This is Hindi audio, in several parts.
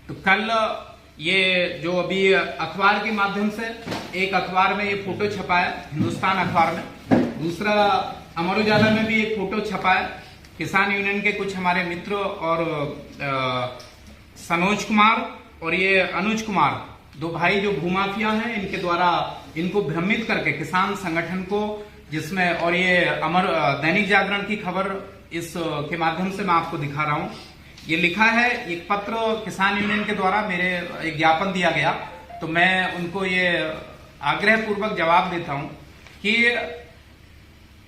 तो कल ये जो अभी अखबार के माध्यम से एक अखबार में ये फोटो छपा है, हिंदुस्तान अखबार में, दूसरा अमर उजाला में भी एक फोटो छपा है। किसान यूनियन के कुछ हमारे मित्र और सनोज कुमार और ये अनुज कुमार, दो भाई जो भूमाफिया हैं, इनके द्वारा इनको भ्रमित करके किसान संगठन को, जिसमें और ये दैनिक जागरण की खबर इस के माध्यम से मैं आपको दिखा रहा हूं। ये लिखा है, एक पत्र किसान यूनियन के द्वारा मेरे एक ज्ञापन दिया गया, तो मैं उनको ये आग्रह पूर्वक जवाब देता हूं कि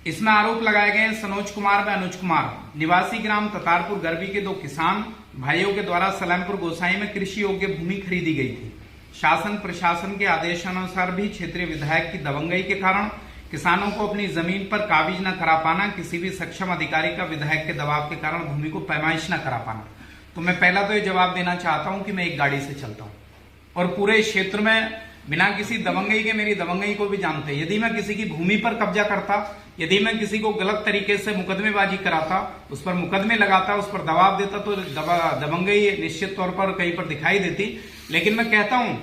इसमें आरोप लगाए गए सनोज कुमार व अनुज कुमार निवासी ग्राम ततारपुर गरबी के दो किसान भाइयों के द्वारा सलेमपुर गोसाई में कृषि योग्य भूमि खरीदी गई थी। शासन प्रशासन के आदेशानुसार भी क्षेत्रीय विधायक की दबंगई के कारण किसानों को अपनी जमीन पर काबिज न करा पाना, किसी भी सक्षम अधिकारी का विधायक के दबाव के कारण भूमि को पैमाइश न करा पाना। तो मैं पहला तो ये जवाब देना चाहता हूं कि मैं एक गाड़ी से चलता हूं और पूरे क्षेत्र में बिना किसी दबंगई के मेरी दबंगई को भी जानते हैं। यदि मैं किसी की भूमि पर कब्जा करता, यदि मैं किसी को गलत तरीके से मुकदमेबाजी कराता, उस पर मुकदमे लगाता, उस पर दबाव देता, तो दबंगई निश्चित तौर पर कहीं पर दिखाई देती। लेकिन मैं कहता हूं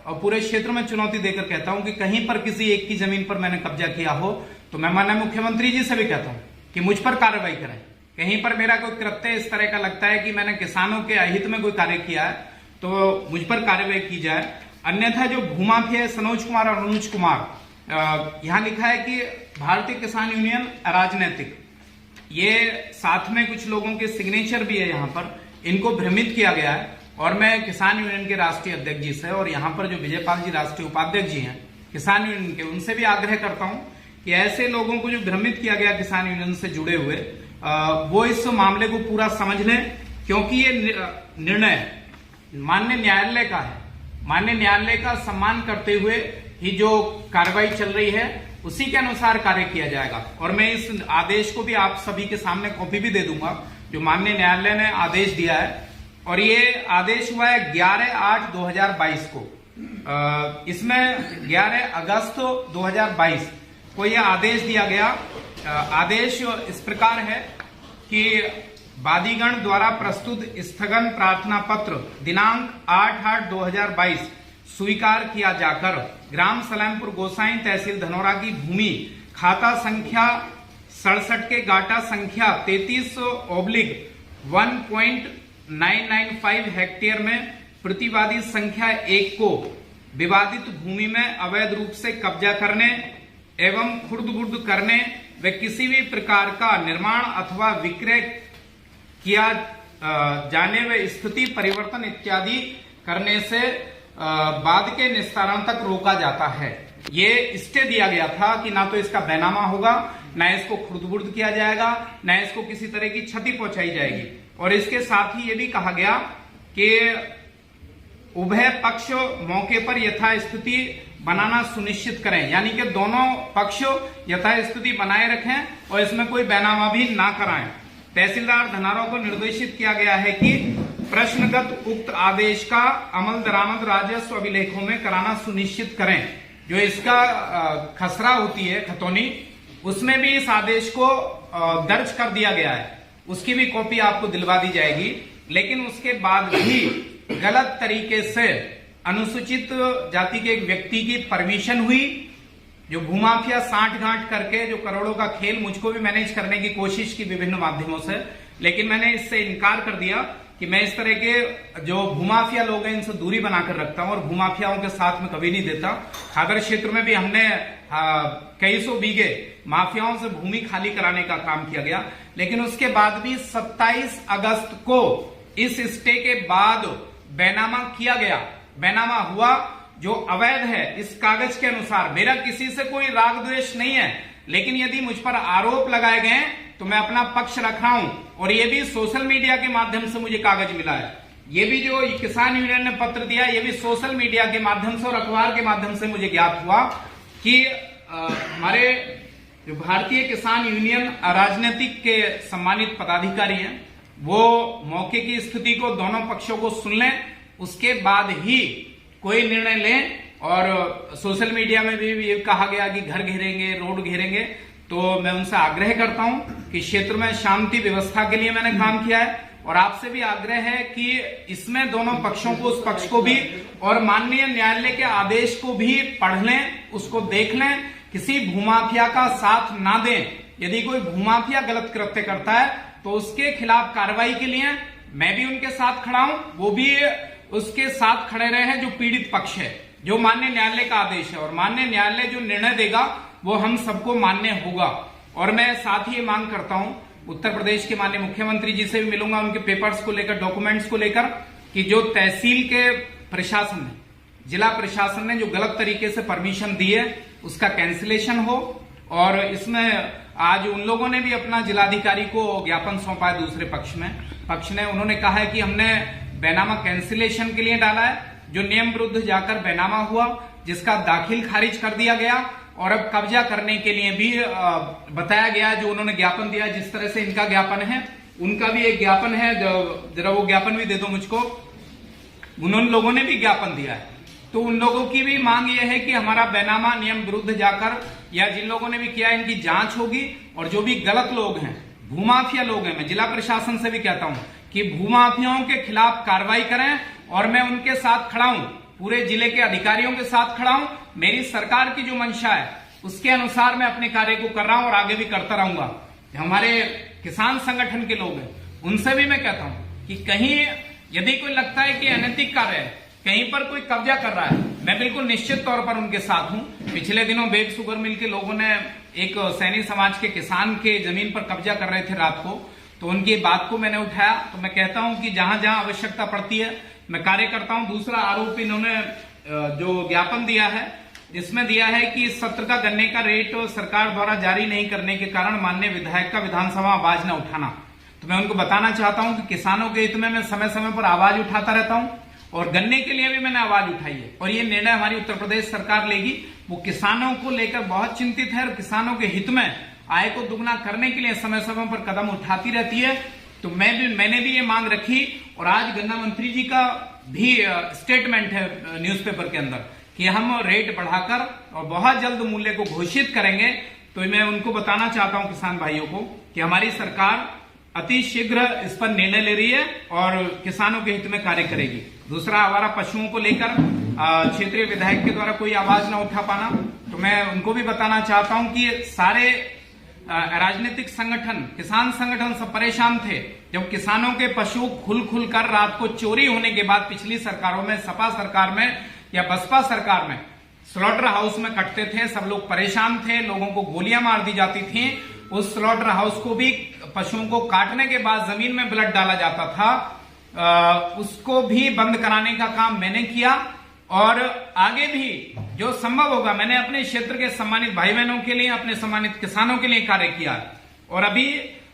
और पूरे क्षेत्र में चुनौती देकर कहता हूं कि कहीं पर किसी एक की जमीन पर मैंने कब्जा किया हो तो मैं माननीय मुख्यमंत्री जी से भी कहता हूं कि मुझ पर कार्रवाई करें। कहीं पर मेरा कोई कृत्य इस तरह का लगता है कि मैंने किसानों के अहित में कोई कार्य किया है तो मुझ पर कार्रवाई की जाए। अन्यथा जो भूमाफिया सनोज कुमार और अनुज कुमार, यहां लिखा है कि भारतीय किसान यूनियन अराजनैतिक, ये साथ में कुछ लोगों के सिग्नेचर भी है यहाँ पर, इनको भ्रमित किया गया है। और मैं किसान यूनियन के राष्ट्रीय अध्यक्ष जी से और यहाँ पर जो विजयपाल जी राष्ट्रीय उपाध्यक्ष जी हैं किसान यूनियन के, उनसे भी आग्रह करता हूं कि ऐसे लोगों को जो भ्रमित किया गया किसान यूनियन से जुड़े हुए, वो इस मामले को पूरा समझ लें, क्योंकि ये निर्णय माननीय न्यायालय का है। माननीय न्यायालय का सम्मान करते हुए ही जो कार्रवाई चल रही है उसी के अनुसार कार्य किया जाएगा। और मैं इस आदेश को भी आप सभी के सामने कॉपी भी दे दूंगा जो माननीय न्यायालय ने आदेश दिया है। और ये आदेश हुआ है 11/8/2022 को। इसमें 11 अगस्त 2022 को यह आदेश दिया गया। आदेश इस प्रकार है कि वादीगण द्वारा प्रस्तुत स्थगन प्रार्थना पत्र दिनांक 8/8/2022 स्वीकार किया जाकर ग्राम सलेमपुर गोसाई तहसील धनौरा की भूमि खाता संख्या 67 के गाटा संख्या 33/1.995 हेक्टेयर में प्रतिवादी संख्या 1 को विवादित भूमि में अवैध रूप से कब्जा करने एवं खुर्द-बुर्द करने व किसी भी प्रकार का निर्माण अथवा विक्रय किया जाने व स्थिति परिवर्तन इत्यादि करने से बाद के निस्तारण तक रोका जाता है। ये स्टे दिया गया था कि ना तो इसका बैनामा होगा, ना इसको खुर्द-बुर्द किया जाएगा, ना इसको किसी तरह की क्षति पहुंचाई जाएगी। और इसके साथ ही ये भी कहा गया कि उभय पक्ष मौके पर यथास्थिति बनाना सुनिश्चित करें, यानी कि दोनों पक्ष यथास्थिति बनाए रखें और इसमें कोई बैनामा भी ना कराएं। तहसीलदार धनारों को निर्देशित किया गया है कि प्रश्नगत उक्त आदेश का अमल दरामद राजस्व अभिलेखों में कराना सुनिश्चित करें। जो इसका खसरा होती है खतौनी, उसमें भी इस आदेश को दर्ज कर दिया गया है, उसकी भी कॉपी आपको दिलवा दी जाएगी। लेकिन उसके बाद भी गलत तरीके से अनुसूचित जाति के एक व्यक्ति की परमिशन हुई, जो भूमाफिया साठ गांठ करके जो करोड़ों का खेल मुझको भी मैनेज करने की कोशिश की विभिन्न माध्यमों से, लेकिन मैंने इससे इनकार कर दिया कि मैं इस तरह के जो भूमाफिया लोग हैं इनसे दूरी बनाकर रखता हूं और भूमाफियाओं के साथ में कभी नहीं देता। खागर क्षेत्र में भी हमने कई सौ बीघे माफियाओं से भूमि खाली कराने का काम किया गया। लेकिन उसके बाद भी 27 अगस्त को इस स्टे के बाद बैनामा किया गया, बैनामा हुआ जो अवैध है इस कागज के अनुसार। मेरा किसी से कोई राग द्वेष नहीं है, लेकिन यदि मुझ पर आरोप लगाए गए तो मैं अपना पक्ष रख रहा हूं। और ये भी सोशल मीडिया के माध्यम से मुझे कागज मिला है। ये भी जो किसान यूनियन ने पत्र दिया, ये भी सोशल मीडिया के माध्यम से और अखबार के माध्यम से मुझे ज्ञात हुआ कि हमारे जो भारतीय किसान यूनियन राजनीतिक के सम्मानित पदाधिकारी हैं, वो मौके की स्थिति को, दोनों पक्षों को सुन लें, उसके बाद ही कोई निर्णय लें। और सोशल मीडिया में भी ये कहा गया कि घर घेरेंगे, रोड घेरेंगे, तो मैं उनसे आग्रह करता हूं कि क्षेत्र में शांति व्यवस्था के लिए मैंने काम किया है और आपसे भी आग्रह है कि इसमें दोनों पक्षों को, उस पक्ष को भी और माननीय न्यायालय के आदेश को भी पढ़ लें, उसको देख लें, किसी भूमाफिया का साथ ना दें। यदि कोई भूमाफिया गलत कृत्य करता है तो उसके खिलाफ कार्रवाई के लिए मैं भी उनके साथ खड़ा हूं, वो भी उसके साथ खड़े रहे हैं जो पीड़ित पक्ष है, जो माननीय न्यायालय का आदेश है, और माननीय न्यायालय जो निर्णय देगा वो हम सबको मान्य होगा। और मैं साथ ही ये मांग करता हूं, उत्तर प्रदेश के माननीय मुख्यमंत्री जी से भी मिलूंगा, उनके पेपर्स को लेकर, डॉक्यूमेंट्स को लेकर, कि जो तहसील के प्रशासन ने, जिला प्रशासन ने जो गलत तरीके से परमिशन दी है उसका कैंसिलेशन हो। और इसमें आज उन लोगों ने भी अपना जिलाधिकारी को ज्ञापन सौंपा है, दूसरे पक्ष ने उन्होंने कहा है कि हमने बैनामा कैंसिलेशन के लिए डाला है, जो नियम विरुद्ध जाकर बैनामा हुआ, जिसका दाखिल खारिज कर दिया गया, और अब कब्जा करने के लिए भी बताया गया, जो उन्होंने ज्ञापन दिया। जिस तरह से इनका ज्ञापन है, उनका भी एक ज्ञापन है, जरा वो ज्ञापन भी दे दो मुझको। उन लोगों ने भी ज्ञापन दिया है, तो उन लोगों की भी मांग यह है कि हमारा बैनामा नियम विरुद्ध जाकर, या जिन लोगों ने भी किया इनकी जांच होगी, और जो भी गलत लोग हैं, भूमाफिया लोग हैं, मैं जिला प्रशासन से भी कहता हूं कि भूमाफियाओं के खिलाफ कार्रवाई करें, और मैं उनके साथ खड़ा हूं, पूरे जिले के अधिकारियों के साथ खड़ा हूं। मेरी सरकार की जो मंशा है उसके अनुसार मैं अपने कार्य को कर रहा हूं और आगे भी करता रहूंगा। हमारे किसान संगठन के लोग हैं, उनसे भी मैं कहता हूं कि कहीं यदि कोई लगता है कि अनैतिक कार्य है, कहीं पर कोई कब्जा कर रहा है, मैं बिल्कुल निश्चित तौर पर उनके साथ हूं। पिछले दिनों बेग शुगर मिल के लोगों ने एक सैनी समाज के किसान के जमीन पर कब्जा कर रहे थे रात को, तो उनकी बात को मैंने उठाया। तो मैं कहता हूं कि जहां जहां आवश्यकता पड़ती है मैं कार्य करता हूं। दूसरा आरोप इन्होंने जो ज्ञापन दिया है, इसमें दिया है कि इस सत्र का गन्ने का रेट सरकार द्वारा जारी नहीं करने के कारण माननीय विधायक का विधानसभा आवाज न उठाना। तो मैं उनको बताना चाहता हूं कि किसानों के हित में मैं समय समय पर आवाज उठाता रहता हूं, और गन्ने के लिए भी मैंने आवाज उठाई है, और ये निर्णय हमारी उत्तर प्रदेश सरकार लेगी। वो किसानों को लेकर बहुत चिंतित है, और किसानों के हित में आय को दुगना करने के लिए समय समय पर कदम उठाती रहती है। तो मैंने भी ये मांग रखी, और आज गन्ना मंत्री जी का भी स्टेटमेंट है न्यूज़पेपर के अंदर कि हम रेट बढ़ाकर और बहुत जल्द मूल्य को घोषित करेंगे। तो मैं उनको बताना चाहता हूं, किसान भाइयों को, कि हमारी सरकार अति शीघ्र इस पर निर्णय ले रही है और किसानों के हित में कार्य करेगी। दूसरा, आवारा पशुओं को लेकर क्षेत्रीय विधायक के द्वारा कोई आवाज न उठा पाना, तो मैं उनको भी बताना चाहता हूं कि सारे राजनीतिक संगठन, किसान संगठन सब परेशान थे जब किसानों के पशु खुल कर रात को चोरी होने के बाद पिछली सरकारों में, सपा सरकार में या बसपा सरकार में, स्लॉटर हाउस में कटते थे। सब लोग परेशान थे, लोगों को गोलियां मार दी जाती थी। उस स्लॉटर हाउस को भी, पशुओं को काटने के बाद जमीन में ब्लड डाला जाता था, उसको भी बंद कराने का काम मैंने किया, और आगे भी जो संभव होगा मैंने अपने क्षेत्र के सम्मानित भाई बहनों के लिए, अपने सम्मानित किसानों के लिए कार्य किया। और अभी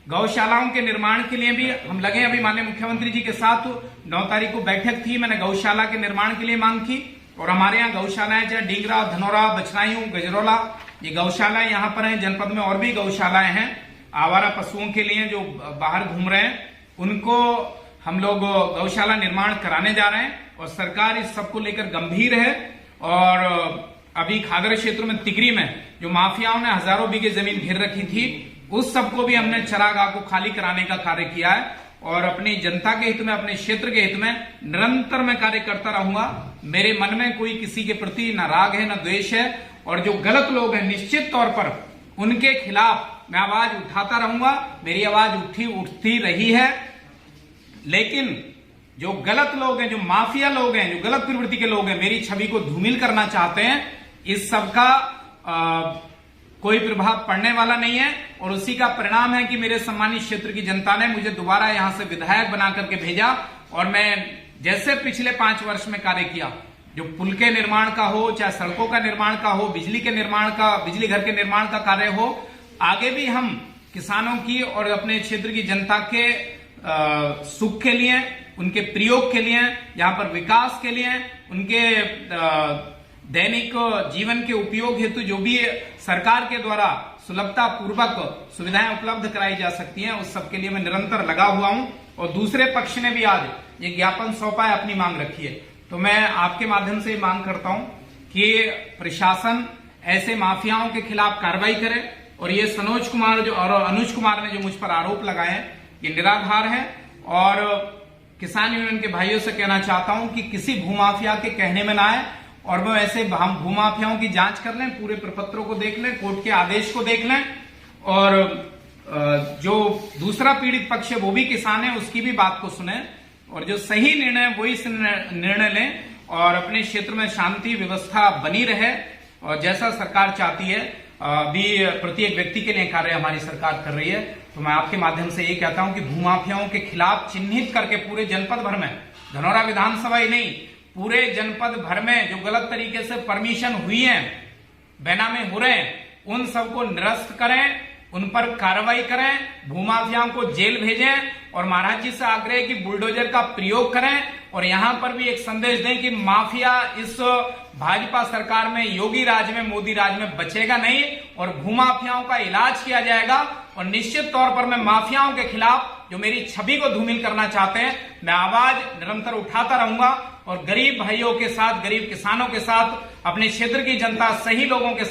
गौशालाओं के निर्माण के लिए भी हम लगे। अभी माननीय मुख्यमंत्री जी के साथ 9 तारीख को बैठक थी, मैंने गौशाला के निर्माण के लिए मांग की। और हमारे यहाँ गौशालाएं, चाहे डींगरा, धनौरा, बछनायू, गजरौला, ये गौशालाएं यहाँ पर हैं। जनपद में और भी गौशालाएं हैं आवारा पशुओं के लिए जो बाहर घूम रहे हैं, उनको हम लोग गौशाला निर्माण कराने जा रहे हैं, और सरकार इस सब को लेकर गंभीर है। और अभी खागर क्षेत्र में, तिगरी में, जो माफियाओं ने हजारों बीघे जमीन घेर रखी थी, उस सबको भी हमने चरागाह को खाली कराने का कार्य किया है। और अपनी जनता के हित में, अपने क्षेत्र के हित में निरंतर मैं कार्य करता रहूंगा। मेरे मन में कोई किसी के प्रति न राग है, न द्वेष है, और जो गलत लोग हैं निश्चित तौर पर उनके खिलाफ मैं आवाज उठाता रहूंगा। मेरी आवाज उठती रही है, लेकिन जो गलत लोग हैं, जो माफिया लोग हैं, जो गलत प्रवृत्ति के लोग हैं, मेरी छवि को धूमिल करना चाहते हैं, इस सब का कोई प्रभाव पड़ने वाला नहीं है। और उसी का परिणाम है कि मेरे सम्मानित क्षेत्र की जनता ने मुझे दोबारा यहां से विधायक बना करके भेजा। और मैं जैसे पिछले 5 वर्ष में कार्य किया, जो पुल के निर्माण का हो, चाहे सड़कों का निर्माण का हो, बिजली के निर्माण का, बिजली घर के निर्माण का कार्य हो, आगे भी हम किसानों की और अपने क्षेत्र की जनता के सुख के लिए, उनके प्रयोग के लिए, यहाँ पर विकास के लिए, उनके दैनिक जीवन के उपयोग हेतु जो भी सरकार के द्वारा सुलभता पूर्वक सुविधाएं उपलब्ध कराई जा सकती हैं, उस सब के लिए मैं निरंतर लगा हुआ हूं। और दूसरे पक्ष ने भी आज ये ज्ञापन सौंपा है, अपनी मांग रखी है। तो मैं आपके माध्यम से मांग करता हूं कि प्रशासन ऐसे माफियाओं के खिलाफ कार्रवाई करे। और ये सनोज कुमार और अनुज कुमार ने जो मुझ पर आरोप लगाए हैं, ये निराधार है। और किसान यूनियन के भाइयों से कहना चाहता हूं कि किसी भूमाफिया के कहने में ना आए और वो ऐसे हम भूमाफियाओं की जांच कर लें, पूरे प्रपत्रों को देख लें, कोर्ट के आदेश को देख लें और जो दूसरा पीड़ित पक्ष है वो भी किसान है, उसकी भी बात को सुने और जो सही निर्णय वही निर्णय लें और अपने क्षेत्र में शांति व्यवस्था बनी रहे और जैसा सरकार चाहती है भी प्रत्येक व्यक्ति के लिए कार्य हमारी सरकार कर रही है। तो मैं आपके माध्यम से ये कहता हूं कि भूमाफियाओं के खिलाफ चिन्हित करके पूरे जनपद भर में, धनौरा विधानसभा ही नहीं पूरे जनपद भर में जो गलत तरीके से परमिशन हुई है, बेनामे हो रहे हैं, उन सबको निरस्त करें, उन पर कार्रवाई करें, भूमाफियाओं को जेल भेजें और महाराज जी से आग्रह है कि बुलडोजर का प्रयोग करें और यहां पर भी एक संदेश दें कि माफिया इस भाजपा सरकार में, योगी राज में, मोदी राज में बचेगा नहीं और भूमाफियाओं का इलाज किया जाएगा और निश्चित तौर पर मैं माफियाओं के खिलाफ जो मेरी छवि को धूमिल करना चाहते हैं, मैं आवाज निरंतर उठाता रहूंगा और गरीब भाइयों के साथ, गरीब किसानों के साथ, अपने क्षेत्र की जनता, सही लोगों के साथ